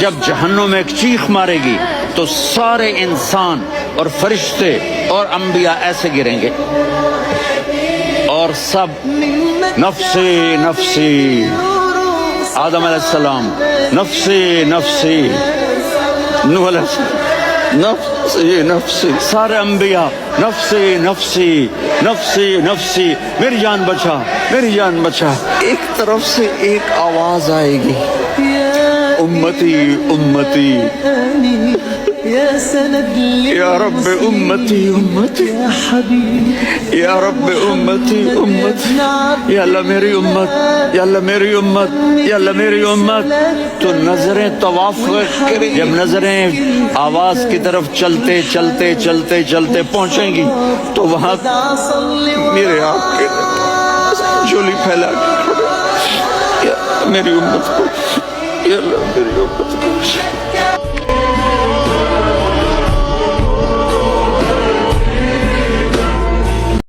جب جہنم ایک چیخ مارے گی تو سارے انسان اور فرشتے اور انبیاء ایسے گریں گے اور سب نفسی نفسی، آدم علیہ السلام نفسی نفسی، نوح علیہ السلام نفسی نفسی، سارے انبیاء نفسی نفسی نفسی نفسی، میری جان بچا میری جان بچا۔ ایک طرف سے ایک آواز آئے گی، امتی امتی، یا رب امتی امتی، یا رب امتی امتی، یا اللہ میری امت، یا اللہ میری امت، یا اللہ میری امت۔ تو نظریں طواف کریں، جب نظریں آواز کی طرف چلتے چلتے چلتے چلتے پہنچیں گی تو وہاں میرے آپ کے جھولی پھیلا کے، یا میری امت کو، یا اللہ میری امت